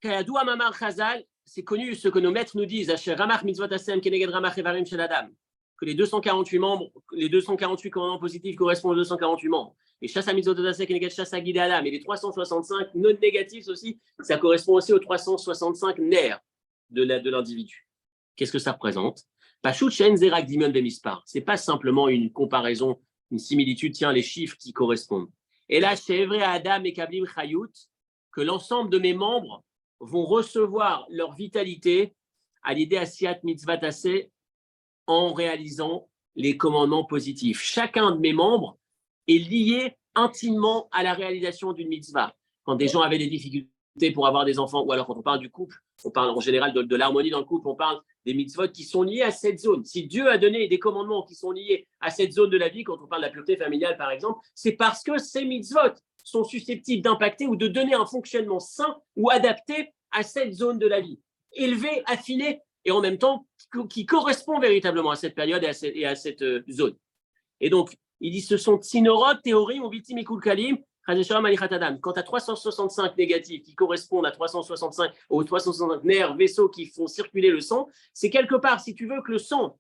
S1: Kayadoua Mamar Chazal, c'est connu ce que nos maîtres nous disent, que les 248 membres, les 248 commandements positifs correspondent aux 248 membres. Et Shasa Mitzvot Asem Keneged Shasa Gidei Adam, et les 365 non négatifs aussi, ça correspond aussi aux 365 nerfs de l'individu. Qu'est-ce que ça représente? Pashut Shen Zerak Dimon Bemispar. C'est pas simplement une comparaison, une similitude, tiens, les chiffres qui correspondent. Et là, chez Evre Adam et Kablim Chayut, que l'ensemble de mes membres vont recevoir leur vitalité à l'idée Asiyat Mitzvat Aseh en réalisant les commandements positifs. Chacun de mes membres est lié intimement à la réalisation d'une mitzvah. Quand des gens avaient des difficultés pour avoir des enfants, ou alors quand on parle du couple, on parle en général de l'harmonie dans le couple, on parle des mitzvot qui sont liés à cette zone. Si Dieu a donné des commandements qui sont liés à cette zone de la vie, quand on parle de la pureté familiale par exemple, c'est parce que ces mitzvot sont susceptibles d'impacter ou de donner un fonctionnement sain ou adapté à cette zone de la vie, élevé, affiné, et en même temps qui correspond véritablement à cette période et à cette zone. Et donc, il dit, ce sont tzinorot, théorim, ou vitim ekul kalim, quant à 365 négatifs qui correspondent à 365 aux 365 nerfs, vaisseaux qui font circuler le sang, c'est quelque part, si tu veux que le sang,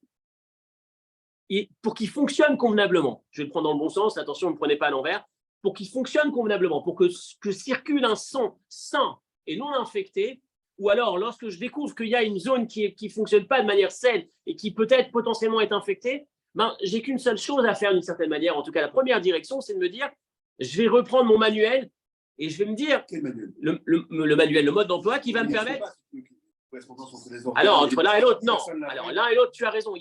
S1: pour qu'il fonctionne convenablement, je vais le prendre dans le bon sens, attention, ne me prenez pas à l'envers, pour qu'il fonctionne convenablement, pour que circule un sang sain et non infecté, ou alors lorsque je découvre qu'il y a une zone qui ne fonctionne pas de manière saine et qui peut-être potentiellement est infectée, j'ai qu'une seule chose à faire d'une certaine manière. En tout cas, la première direction, c'est de me dire, je vais reprendre mon manuel et je vais me dire, le manuel, le mode d'emploi qui va me permettre… Alors, entre l'un et l'autre, non. Alors, l'un et l'autre, tu as raison.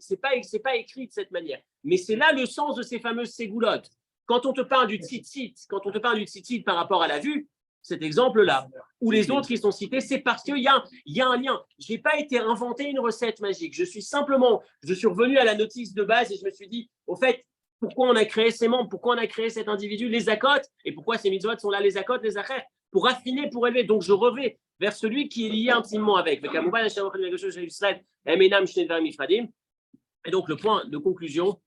S1: C'est pas écrit de cette manière. Mais c'est là le sens de ces fameuses ségoulottes. Quand on te parle du tzitzit, par rapport à la vue, cet exemple-là, ou les autres qui sont cités, c'est parce qu'il y a un lien. Je n'ai pas été inventé une recette magique. Je suis revenu à la notice de base et je me suis dit, au fait, pourquoi on a créé ces membres, pourquoi on a créé cet individu, les zakotes, et pourquoi ces mitzvot sont là, les zakotes, les achers, pour affiner, pour élever. Donc je reviens vers celui qui est lié intimement avec. Et donc le point de conclusion,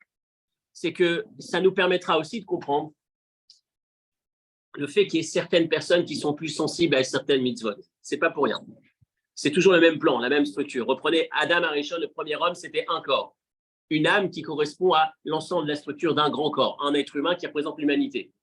S1: c'est que ça nous permettra aussi de comprendre le fait qu'il y ait certaines personnes qui sont plus sensibles à certaines mitzvot. C'est pas pour rien. C'est toujours le même plan, la même structure. Reprenez Adam Arishon, le premier homme, c'était un corps. Une âme qui correspond à l'ensemble de la structure d'un grand corps, un être humain qui représente l'humanité.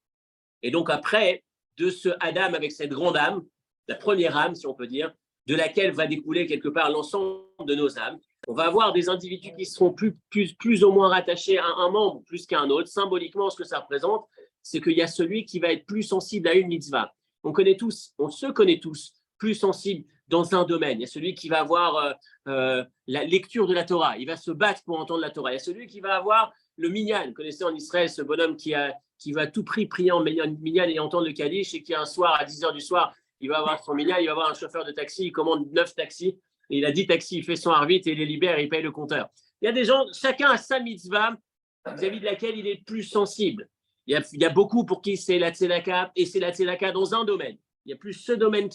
S1: Et donc après, de ce Adam avec cette grande âme, la première âme, si on peut dire, de laquelle va découler quelque part l'ensemble de nos âmes, on va avoir des individus qui seront plus ou moins rattachés à un membre plus qu'à un autre. Symboliquement, ce que ça représente, c'est qu'il y a celui qui va être plus sensible à une mitzvah. On se connaît tous, plus sensible dans un domaine. Il y a celui qui va avoir la lecture de la Torah, il va se battre pour entendre la Torah. Il y a celui qui va avoir le minyan. Vous connaissez en Israël ce bonhomme qui va à tout prix prier en minyan et entendre le kaddish, et qui un soir, à 10h du soir, il va avoir son minyan, il va avoir un chauffeur de taxi, il commande 9 taxis, et il a 10 taxis, il fait son arbitre et il les libère et il paye le compteur. Il y a des gens, chacun a sa mitzvah vis-à-vis de laquelle il est plus sensible. Il y a beaucoup pour qui c'est la tzedaka, et c'est la tzedaka dans un domaine. Il y a plus ce domaine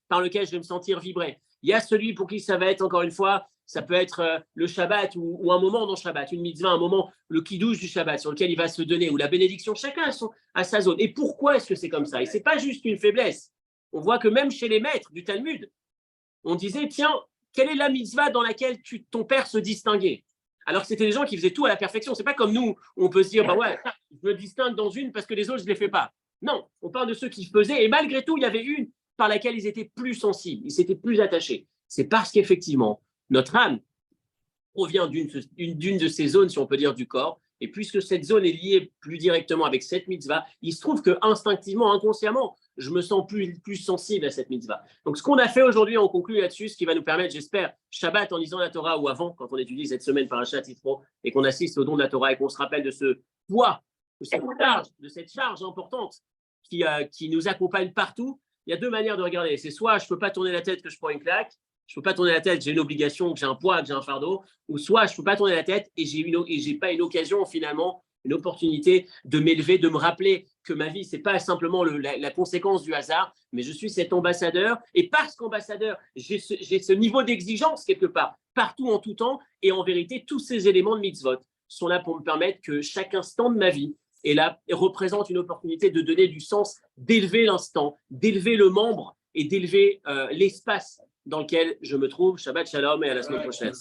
S1: par lequel je vais me sentir vibrer. Il y a celui pour qui ça va être, encore une fois, ça peut être le Shabbat ou un moment dans le Shabbat, une mitzvah, un moment, le kiddush du Shabbat sur lequel il va se donner, ou la bénédiction, chacun a sa zone. Et pourquoi est-ce que c'est comme ça? Et ce n'est pas juste une faiblesse. On voit que même chez les maîtres du Talmud, on disait, tiens, quelle est la mitzvah dans laquelle ton père se distinguait? Alors que c'était des gens qui faisaient tout à la perfection. Ce n'est pas comme nous, où on peut se dire, bah ouais, je me distingue dans une parce que les autres, je ne les fais pas. Non, on parle de ceux qui faisaient, et malgré tout, il y avait une par laquelle ils étaient plus sensibles, ils s'étaient plus attachés. C'est parce qu'effectivement, notre âme provient d'une de ces zones, si on peut dire, du corps, et puisque cette zone est liée plus directement avec cette mitzvah, il se trouve que instinctivement, inconsciemment, je me sens plus sensible à cette mitzvah. Donc, ce qu'on a fait aujourd'hui, on conclut là-dessus, ce qui va nous permettre, j'espère, Shabbat en lisant la Torah ou avant, quand on étudie cette semaine Parashat Yitro, et qu'on assiste au don de la Torah et qu'on se rappelle de ce poids, de cette charge importante qui nous accompagne partout. Il y a deux manières de regarder. C'est soit je ne peux pas tourner la tête que je prends une claque, je ne peux pas tourner la tête, j'ai une obligation, que j'ai un poids, que j'ai un fardeau, ou soit je ne peux pas tourner la tête et je n'ai pas une occasion finalement, une opportunité de m'élever, de me rappeler que ma vie, ce n'est pas simplement la conséquence du hasard, mais je suis cet ambassadeur. Et parce qu'ambassadeur, j'ai ce niveau d'exigence quelque part, partout en tout temps. Et en vérité, tous ces éléments de mitzvot sont là pour me permettre que chaque instant de ma vie est là, représente une opportunité de donner du sens, d'élever l'instant, d'élever le membre et d'élever l'espace dans lequel je me trouve. Shabbat Shalom et à la semaine prochaine.